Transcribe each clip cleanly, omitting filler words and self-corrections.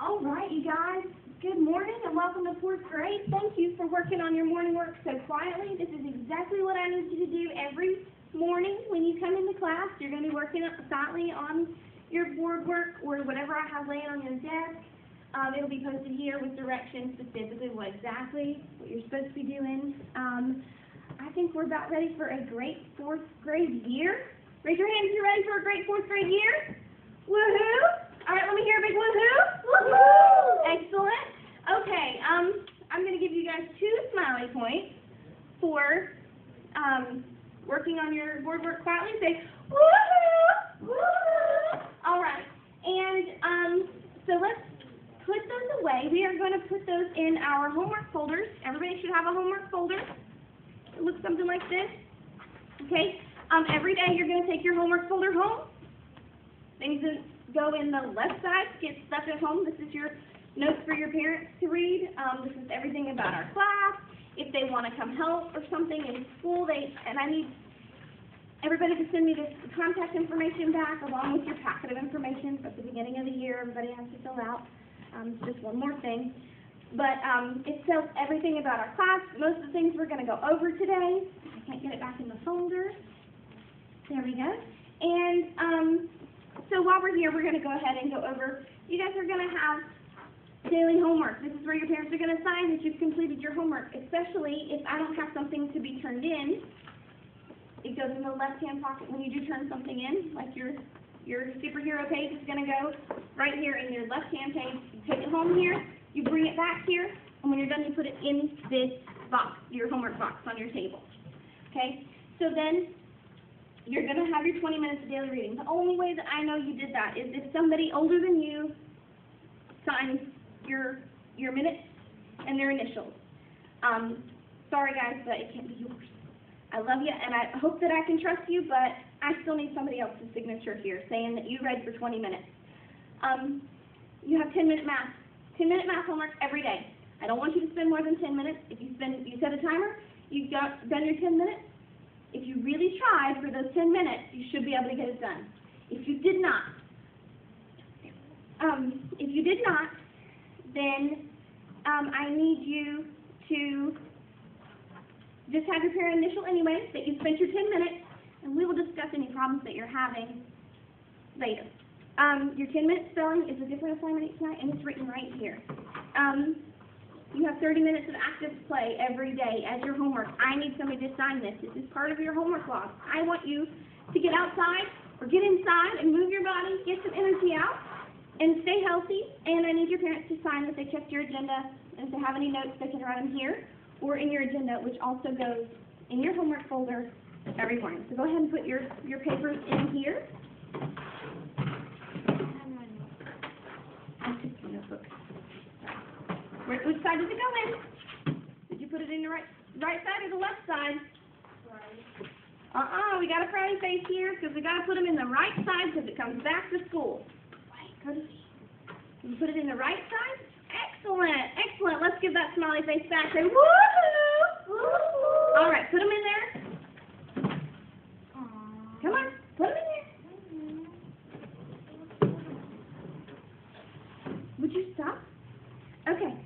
All right, you guys. Good morning and welcome to 4th grade. Thank you for working on your morning work so quietly. This is exactly what I need you to do every morning when you come into class. You're going to be working silently on your board work or whatever I have laying on your desk. It'll be posted here with directions specifically what you're supposed to be doing. I think we're about ready for a great 4th grade year. Raise your hand if you're ready for a great 4th grade year. Woohoo! All right, let me hear a big woohoo. Woohoo! Excellent. Okay, I'm going to give you guys 2 smiley points for working on your board work quietly. Say woohoo! Woohoo! All right, and so let's put those away. We are going to put those in our homework folders. Everybody should have a homework folder. It looks something like this. Okay. Every day you're going to take your homework folder home. Things that go in the left side get stuff at home. This is your notes for your parents to read. This is everything about our class. If they want to come help or something in school, I need everybody to send me this contact information back along with your packet of information at the beginning of the year. Everybody has to fill out. Just one more thing. But it tells everything about our class. Most of the things we're going to go over today. I can't get it back in the folder. There we go. And so while we're here, we're going to go ahead and go over, you guys are going to have daily homework. This is where your parents are going to sign that you've completed your homework, especially if I don't have something to be turned in. It goes in the left-hand pocket when you do turn something in, like your superhero page is going to go right here in your left-hand page. You take it home here, you bring it back here, and when you're done, you put it in this box, your homework box on your table. Okay? So then you're going to have your 20 minutes of daily reading. The only way that I know you did that is if somebody older than you signs your minutes and their initials. Sorry, guys, but it can't be yours. I love you, and I hope that I can trust you, but I still need somebody else's signature here saying that you read for 20 minutes. You have 10-minute math. 10-minute math homework every day. I don't want you to spend more than 10 minutes. If you set a timer, you've done your 10 minutes. If you really tried for those 10 minutes, you should be able to get it done. If you did not, then I need you to just have your parent initial anyway, that you spent your 10 minutes, and we will discuss any problems that you're having later. Your 10-minute spelling is a different assignment each night, and it's written right here. You have 30 minutes of active play every day as your homework. I need somebody to sign this. This is part of your homework log. I want you to get outside or get inside and move your body, get some energy out, and stay healthy. And I need your parents to sign that they checked your agenda, and if they have any notes, they can write them here or in your agenda, which also goes in your homework folder every morning. So go ahead and put your papers in here. Which side does it go in? Did you put it in the right side or the left side? Right. We got a frowny face here because we got to put them in the right side because it comes back to school. Can you put it in the right side? Excellent, excellent. Let's give that smiley face back. Say woohoo! Woo-hoo. All right, put them in there. Come on, put them in there. Would you stop? Okay.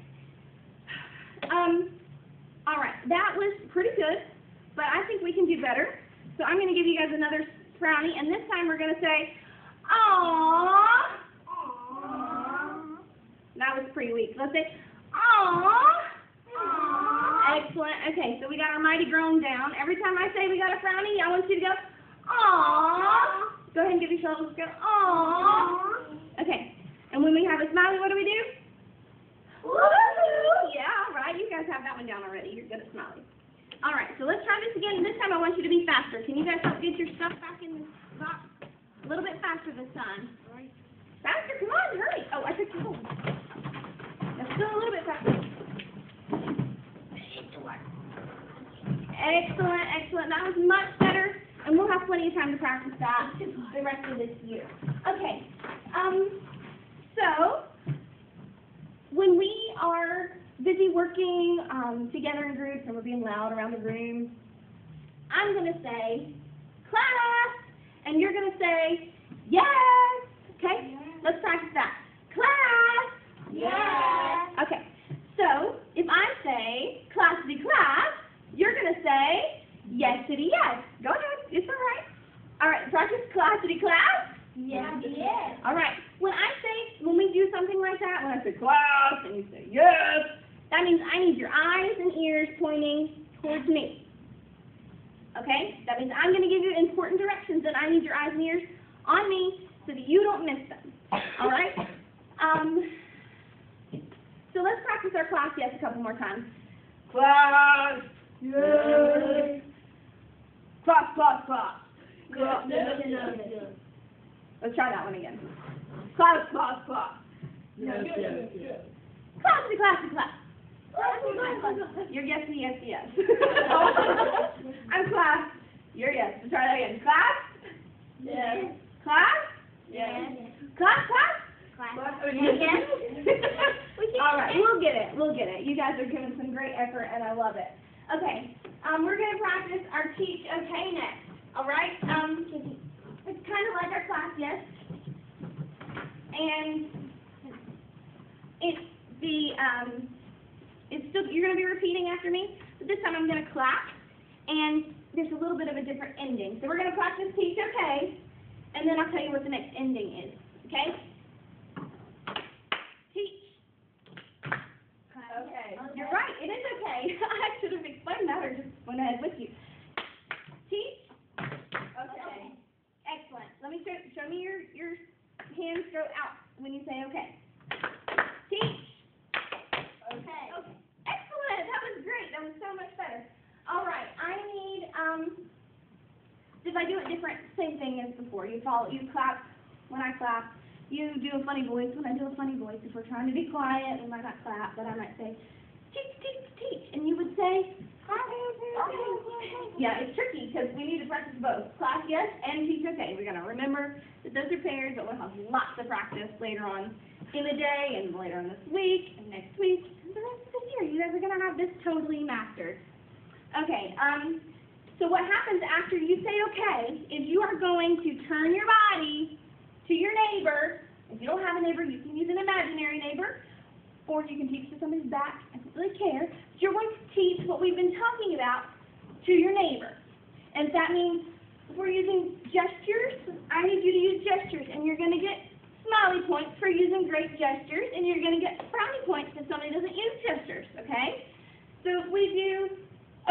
All right, that was pretty good, but I think we can do better. So I'm going to give you guys another frowny, and this time we're going to say, aww. Aww. That was pretty weak. Let's say, aww. Aww. Excellent. Okay, so we got our mighty groan down. Every time I say we got a frowny, I want you to go, aww. Go ahead and give yourself a go, aww. Okay, and when we have a smiley, what do we do? Woohoo! Yeah, all right. You guys have that one down already. You're good at smiling. All right, so let's try this again. This time I want you to be faster. Can you guys help get your stuff back in the box? A little bit faster this time. Right. Faster, come on, hurry. Oh, I took your hold. Let's go a little bit faster. Excellent, excellent. That was much better, and we'll have plenty of time to practice that the rest of this year. Okay, so when we are busy working together in groups and we're being loud around the room, I'm going to say, class, and you're going to say, yes, okay? Let's practice that. Class, classity, yes. Go ahead. It's all right. All right, practice classity, class. Yes. Yes. All right. When we do something like that, when I say class and you say yes, that means I need your eyes and ears pointing towards me. Okay? That means I'm going to give you important directions, and I need your eyes and ears on me so that you don't miss them. All right? So let's practice our class yes a couple more times. Class. Yes. Class, class, class. Class. Yes. Let's try that one again. Class, class, class. Yes. Yes. Classy, classy, class. You're yes, yes, yes. I'm class. You're yes. Let's try that again. Class? Yes. Class? Yes. Class, class? Class. Yes. All right, we'll get it. We'll get it. You guys are giving some great effort, and I love it. Okay, we're going to practice our teach okay next. All right? It's kind of like our class yes, and it's still, you're going to be repeating after me, but this time I'm going to clap, and there's a little bit of a different ending. So we're going to practice teach okay, and then I'll tell you what the next ending is. Okay? Teach. Okay. You're right. It is okay. I should have explained that or just went ahead with you. Teach. Okay. Excellent. Let me show me your hands go out when you say okay. Teach. Okay. Okay. Excellent. That was great. That was so much better. All right. I need if I do it different, same thing as before. You clap when I clap. You do a funny voice when I do a funny voice. If we're trying to be quiet, we might not clap, but I might say, teach, teach, teach. And you would say, yeah, it's tricky because we need to practice both. Class yes and teach okay. We're going to remember that those are pairs, but we'll have lots of practice later on in the day and later on this week and next week and the rest of the year. You guys are going to have this totally mastered. Okay, so what happens after you say okay is you are going to turn your body to your neighbor. If you don't have a neighbor, you can use an imaginary neighbor, or you can teach to somebody's back. I don't really care. But you're going to teach what we've been talking about to your neighbor. And if that means if we're using gestures, I need you to use gestures, and you're going to get smiley points for using great gestures, and you're going to get frowny points if somebody doesn't use gestures, okay? So if we do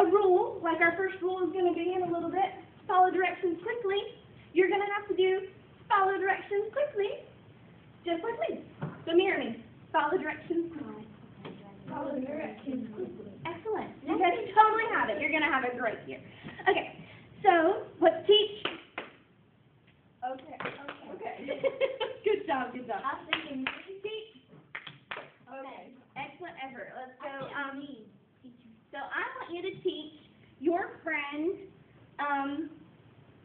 a rule, like our first rule is going to be in a little bit, follow directions quickly, you're going to have to do follow directions quickly, just like me. So mirror me. Follow directions quickly. Follow directions quickly. Excellent. You guys totally have it. You're going to have a great year. Okay, so let's teach. Okay. Good job, good job. I was thinking, Teach. okay. Excellent effort. Let's go. So I want you to teach your friend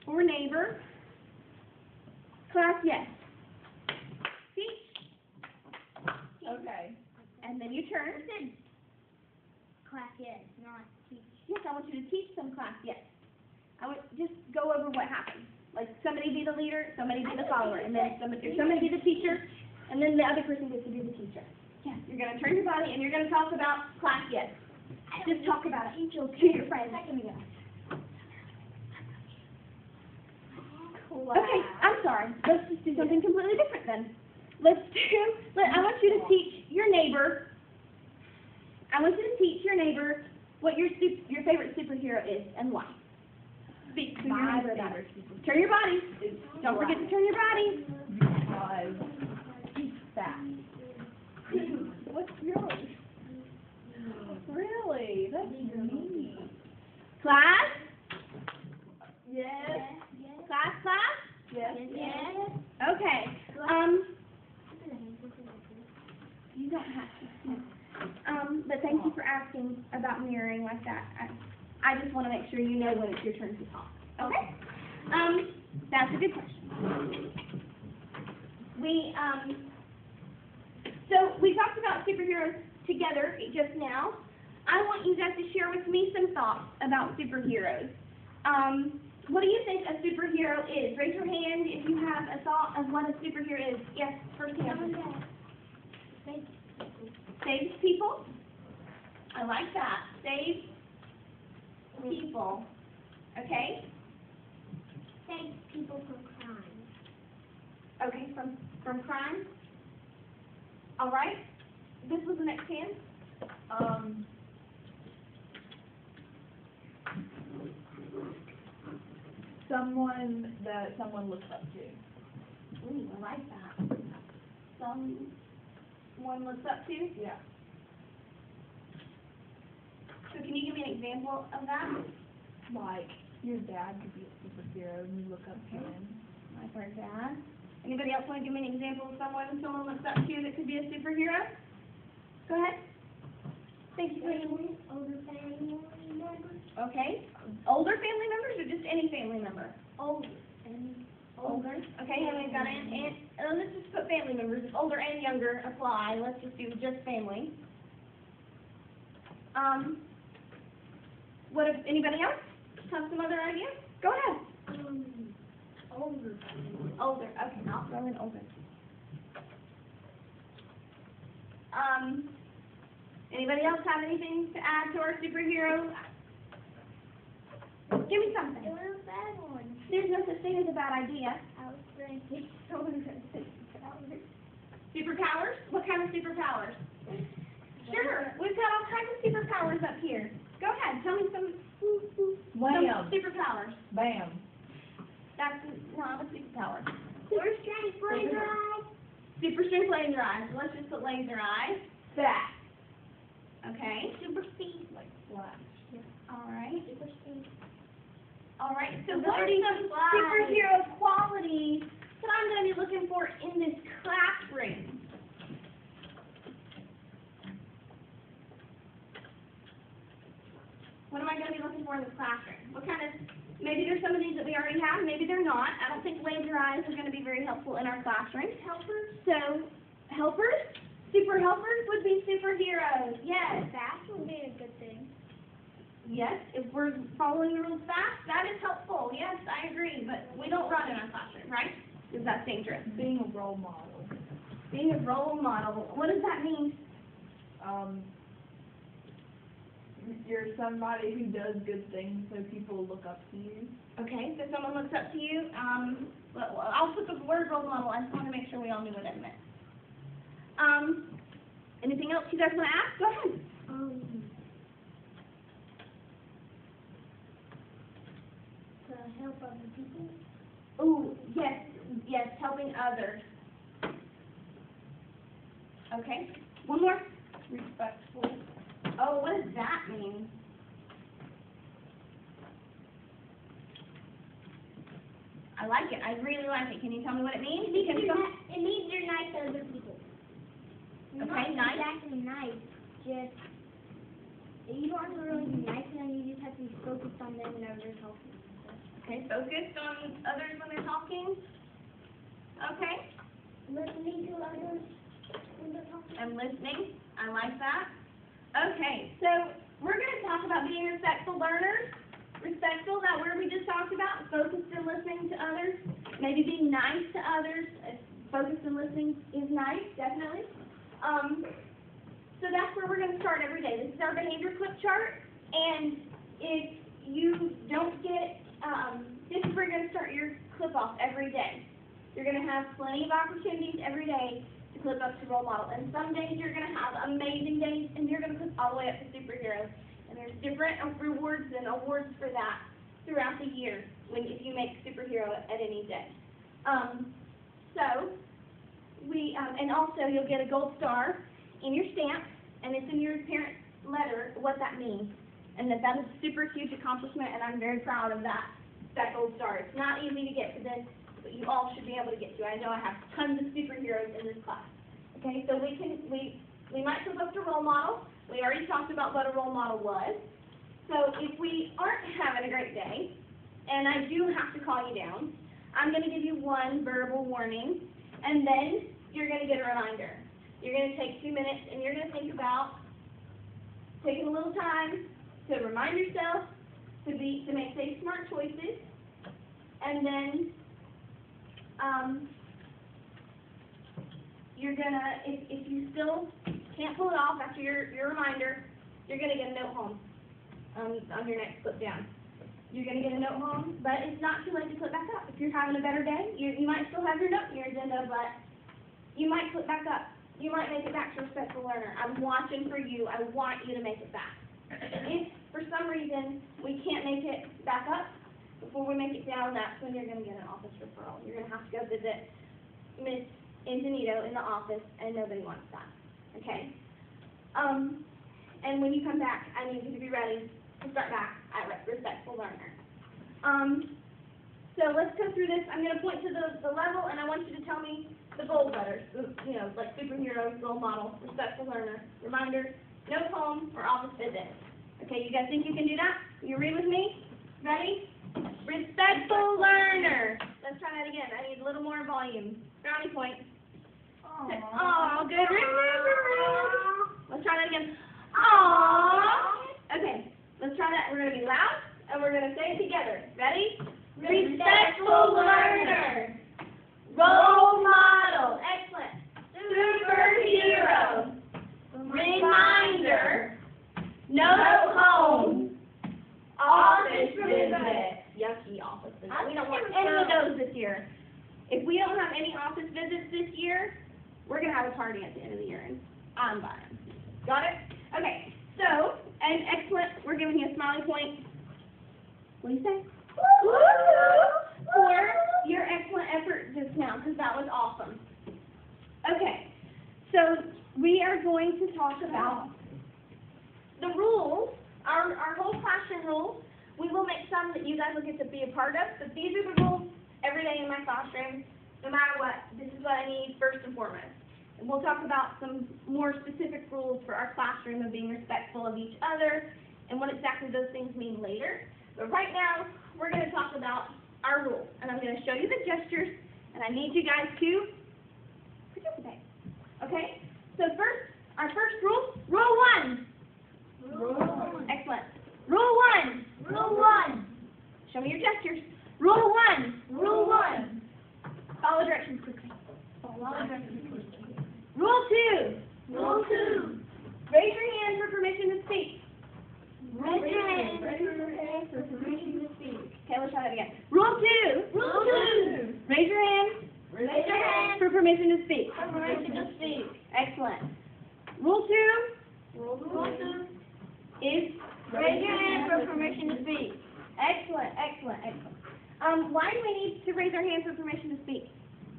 or neighbor. Class yes. Teach. Okay. And then you turn. Class yes, not teach. Yes, I want you to teach some class yes. I want just go over what happens. Like somebody be the leader, somebody be the follower, and then somebody be the teacher, and then the other person gets to be the teacher. Yes, you're going to turn your body and you're going to talk about class yes. Just talk about it to your friends. Okay, I'm sorry. Let's just do something completely different then. I want you to teach your neighbor. I want you to teach your neighbor what your favorite superhero is and why. Speak to your neighbor about it. Turn your body. Don't forget to turn your body. Because he's fast. What's yours? Really? That's neat. Class? Yes. Class, class? Yes. Yes. Okay. You don't have to. But thank you for asking about mirroring like that. I just want to make sure you know when it's your turn to talk. Okay? That's a good question. So we talked about superheroes together just now. I want you guys to share with me some thoughts about superheroes. What do you think a superhero is? Raise your hand if you have a thought of what a superhero is. Yes, first hand. Saves people? I like that. Saves people. Okay? Save people from crime. Okay, from crime. All right. This was the next hand. Someone that someone looks up to. Ooh, I like that. Someone looks up to. Yeah. So can you give me an example of that? Like, your dad could be a superhero and you look up to him. Like our dad. Anybody else want to give me an example of someone looks up to that could be a superhero? Go ahead. Thank you for your Older family members. Okay. Older family members or just any family member? Older. Older. Okay, and we've got and let's just put family members. If older and younger apply, let's just do just family. What if anybody else have some other ideas? Go ahead. Older. Older. Okay, I'll throw in older. Anybody else have anything to add to our superhero? Give me something. What a bad one. There's no such thing as a bad idea. I was thinking someone that said powers. Superpowers? What kind of superpowers? Sure, we've got all kinds of superpowers up here. Go ahead, tell me some Wham. superpowers. Bam. That's not a superpower. Super strength laser eyes. Super strength laser eyes. Let's just put laser eyes. Fast. Okay. Super speed. Like flash. All right. Super speed. All right. So what are Ability some to fly. superhero qualities that I'm going to be looking for in this classroom? What am I going to be looking for in this classroom? What kind of, maybe there's some of these that we already have, maybe they're not. I don't think laser eyes are going to be very helpful in our classroom. Helpers. So, helpers? Super helpers would be superheroes. Yes. Fast would be a good thing. Yes, if we're following the rules fast, that is helpful. Yes, I agree. But we don't run in our classroom, right? Because that's dangerous. Being a role model. Being a role model. What does that mean? You're somebody who does good things, so people look up to you. Okay, so someone looks up to you. Well, I'll put the word role model. I just want to make sure we all knew what it meant. Anything else you guys want to ask? Go ahead. To help other people. Ooh, yes, helping others. Okay, one more. Respectful. Oh, what does that mean? I like it. I really like it. Can you tell me what it means? It means you're nice to other people. Okay, Not nice. exactly nice. Just you don't have to really be nice to them. You just have to be focused on them whenever they're talking. Okay, focused on others when they're talking. Okay, Listening to others when they're talking. and listening. I like that. Okay, so we're going to talk about being respectful learners. Respectful, that word we just talked about, focused and listening to others. Maybe being nice to others. Focused and listening is nice, definitely. So that's where we're going to start every day. This is our behavior clip chart, and if you don't get, this is where you're going to start your clip off every day. You're going to have plenty of opportunities every day to clip up to role model, and some days you're going to have amazing days, and you're going to clip all the way up to superheroes, and there's different rewards and awards for that throughout the year if you make superhero at any day. And also you'll get a gold star in your stamp, and it's in your parent letter what that means, and that is a super huge accomplishment, and I'm very proud of that gold star. It's not easy to get to this, but you all should be able to get to it. I know I have tons of superheroes in this class. Okay, so we might flip up to role model. We already talked about what a role model was. So if we aren't having a great day, and I do have to call you down, I'm going to give you one verbal warning, and then you're going to get a reminder. You're going to take 2 minutes, and you're going to think about taking a little time to remind yourself to make safe, smart choices, and then you're going to, if you still can't pull it off after your reminder, you're going to get a note home on your next clip down. You're going to get a note home, but it's not too late to click back up. If you're having a better day, you might still have your note in your agenda, but you might click back up. You might make it back to respectful learner. I'm watching for you. I want you to make it back. If for some reason we can't make it back up, before we make it down, that's when you're going to get an office referral. You're going to have to go visit Miss Ingenito in the office, and nobody wants that. Okay? And when you come back, I need you to be ready to start back at respectful learner. So let's go through this. I'm going to point to the level, and I want you to tell me the bold letters, you know, like superhero, role model, respectful learner, reminder, note home, or office visit. Okay, you guys think you can do that? You read with me? Ready? Respectful learner. Let's try that again. I need a little more volume. Brownie point. Oh, good. Let's try that again. Aww. Okay, let's try that. We're going to be loud, and we're going to say it together. Ready? Respectful learner. Role model. Excellent. Superhero. Reminder. Note home. Office visit. Yucky office visit. We don't want any of those this year. If we don't have any office visits this year, we're going to have a party at the end of the year, and I'm buying. Got it? Okay. So, and excellent. We're giving you a smiley point. What do you say? For your excellent effort just now, because that was awesome. Okay. So, we are going to talk about the rules, our whole classroom rules. We will make some that you guys will get to be a part of, but these are the rules every day in my classroom, no matter what. This is what I need first and foremost. And we'll talk about some more specific rules for our classroom of being respectful of each other and what exactly those things mean later. But right now, we're going to talk about our rules. And I'm going to show you the gestures, and I need you guys to participate. Okay? So first, our first rule, rule 1. Rule. Excellent. Rule 1. Rule 1. Show me your gestures. Rule 1. Rule 1. Follow directions quickly. Follow directions quickly. Rule 2. Rule 2. Raise your hand for permission to speak. Raise your hand. Raise your hand for permission to speak. Okay, let's try that again. Rule 2. Rule 2. Raise your hand. Raise your hand for permission to speak. For permission to speak. Excellent. Rule 2. Rule 2 is raise your hand for permission to speak. Excellent, excellent, excellent. Why do we need to raise our hand for permission to speak?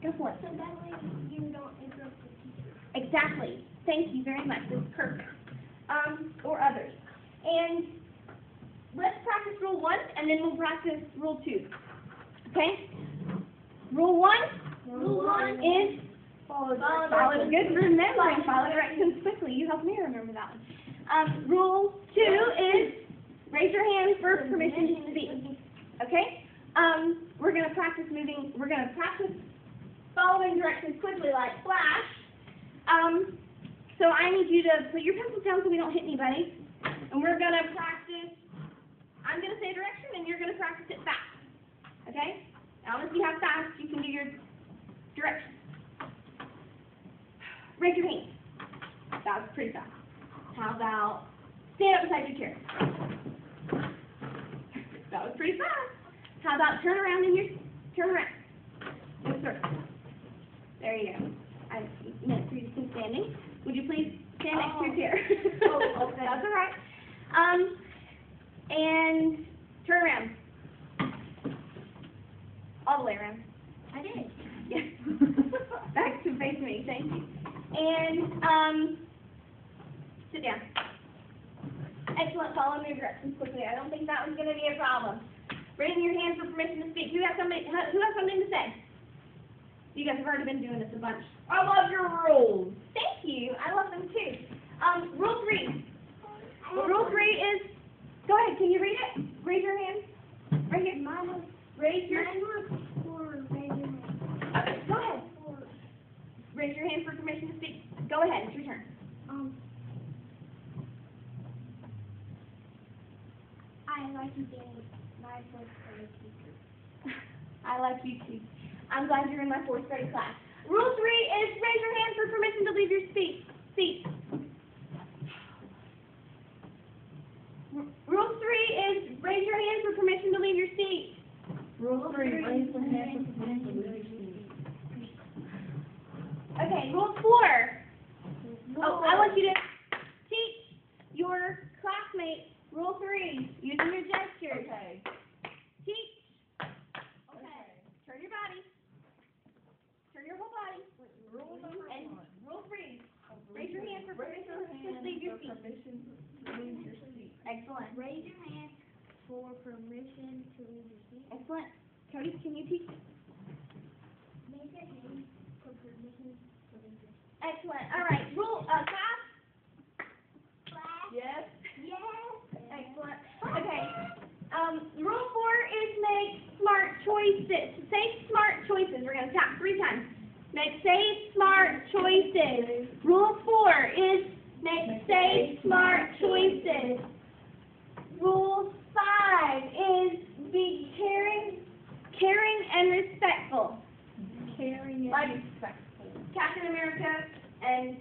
Go for it. So that way you don't interrupt the teacher. Exactly. Thank you very much. That's perfect. Or others. And let's practice rule 1, and then we'll practice rule 2. Okay? Rule 1. Rule 1 is follow good remembering. Follow directions quickly. You help me remember that one. Rule 2 is raise your hand for permission to speak. Okay? We're going to practice following directions quickly like flash. So I need you to put your pencils down so we don't hit anybody. And we're going to practice, I'm going to say a direction and you're going to practice it fast. Okay? Now let's see how fast you can do your directions. Raise your hand. That was pretty fast. How about stand up beside your chair? That was pretty fast. How about turn around in circle. There you go. I meant for you to keep standing. Would you please stand next to your chair? Oh, okay. That's all right. And turn around. All the way around. I did. Yes. Back to face me. Thank you. And sit down. Excellent. Follow my directions quickly. I don't think that was going to be a problem. Raising your hand for permission to speak. Who has something to say? You guys have already been doing this a bunch. I love your rules. Thank you. I love them too. Rule 3. Rule 3 is, go ahead. Can you read it? Raise your hand. Right here. Raise your hand. Okay, go ahead. Raise your hand for permission to speak. Go ahead. It's your turn. I like you being my fourth grade teacher. I like you too. I'm glad you're in my 4th grade class. Rule 3 is raise your hand for permission to leave your seat. Rule 3 is raise your hand for permission to leave rule 4. Oh, I want you to teach your classmates rule 3 using your gestures. Okay. Teach. Okay. Turn your body. Turn your whole body. Rule number And 1. rule 3. Raise your hand for Raise your permission to hand leave your for seat. permission to leave your seat. Excellent. Raise your hand for permission to leave your seat. Excellent. Cody, can you teach? Raise your hand for permission to leave your seat. Excellent. All right. Rule, class? Class. Yes. Yes. Excellent. Okay. Rule 4 is make smart choices. Say smart choices. We're going to tap 3 times. Say smart choices. Rule 4 is say smart choices. Rule 5 is be caring and respectful. Caring Like and respectful. Captain America and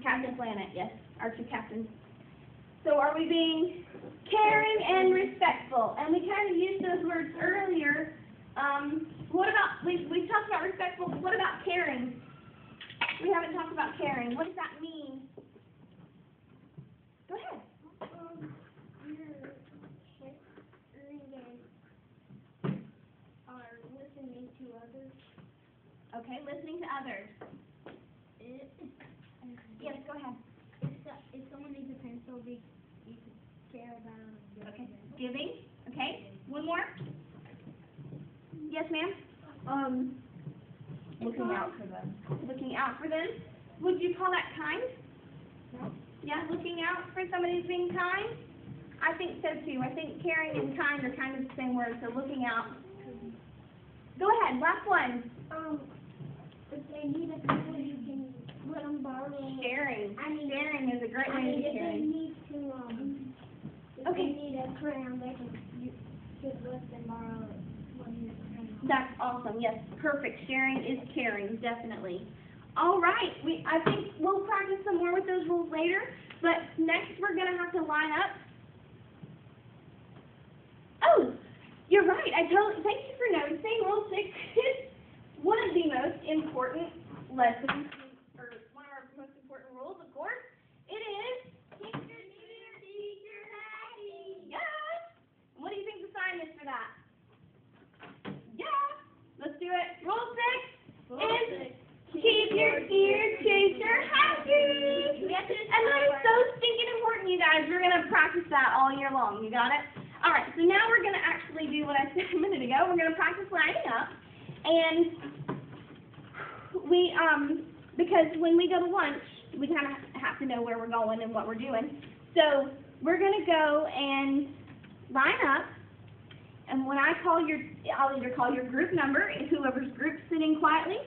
Captain Planet, yes, our 2 captains. So are we being caring and respectful? And we kind of used those words earlier. What about, we talked about respectful, but what about caring? We haven't talked about caring. What does that mean? Go ahead. You're caring and are listening to others. Okay, listening to others. Yes, go ahead. If someone needs a pencil, you can care about them. Okay, giving. Okay, one more. Yes, ma'am? Looking out for them. Looking out for them. Would you call that kind? No. Yeah, looking out for somebody who's being kind? I think so too. I think caring and kind are kind of the same word, so looking out. Go ahead, last one. If they need a pencil, you can let them borrow it. Sharing. Sharing is a great I way mean, to if they sharing. need to, if Okay. they need a crayon, you should let them borrow it when you're crayon. That's awesome. Yes, perfect. Sharing is caring, definitely. All right. I think we'll practice some more with those rules later, but next we're going to have to line up. Oh, you're right. Thank you for noticing. Rule 6 is one of the most important lessons, or one of our most important rules, of course. It is keep your teacher happy. Yeah. And what do you think the sign is for that? Yeah. Let's do it. Rule 6 is keep your dear teacher happy. And that is so stinking important, you guys. We're going to practice that all year long. You got it? All right. So now we're going to actually do what I said a minute ago. We're going to practice lining up. And because when we go to lunch, we kind of have to know where we're going and what we're doing. So we're going to go and line up. And when I call I'll either call your group number, whoever's group sitting quietly,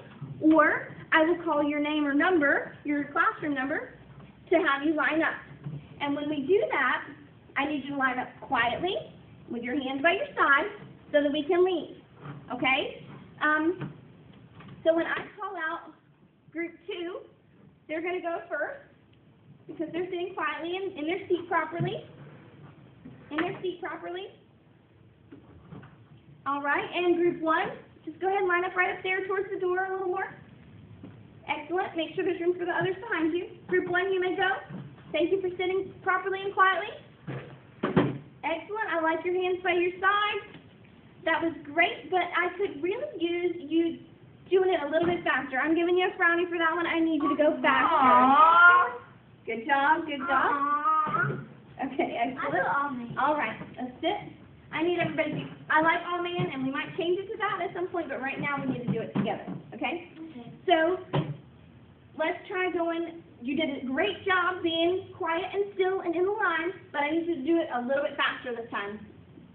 or I will call your name or number, your classroom number, to have you line up. And when we do that, I need you to line up quietly with your hands by your side so that we can leave. Okay? So when I call out group 2, they're going to go first because they're sitting quietly in their seat properly. All right, and group 1, just go ahead and line up right up there towards the door a little more. Excellent. Make sure there's room for the others behind you. Group 1, you may go. Thank you for sitting properly and quietly. Excellent. I like your hands by your side. That was great, but I could really use you doing it a little bit faster. I'm giving you a frowny for that one. I need you to go faster. Aww. Good job. Good job. Aww. Okay, I excellent. feel all me. All right, let's sit. I need everybody to, I like all man, and we might change it to that at some point, but right now we need to do it together, okay? Okay. So, let's try going. You did a great job being quiet and still and in the line, but I need you to do it a little bit faster this time.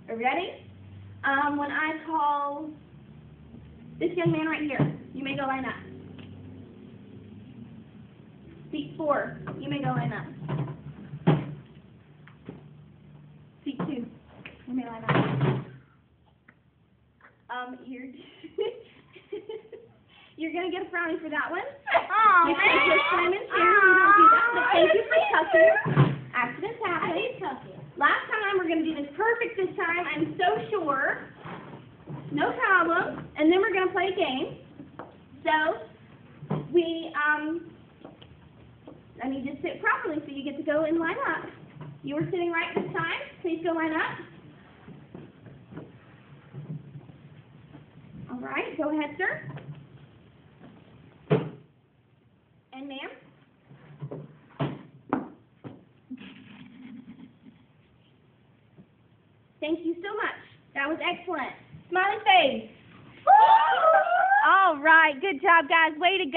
Are you ready? When I call this young man right here, you may go line up. Seat 4, you may go line up. Seat 2, you may line up. You're gonna get a frowny for that one. Aw, You man. can just climb in here. We don't do that. But thank you for tucking. Accidents happen. I did tuck it. Last time we're gonna do this perfect this time. I'm so sure. No problem. And then we're gonna play a game. So I need you to sit properly so you get to go and line up. You were sitting right this time. Please go line up. All right, go ahead, sir. And ma'am. Thank you so much. That was excellent. Smiley face. All right, good job, guys. Way to go.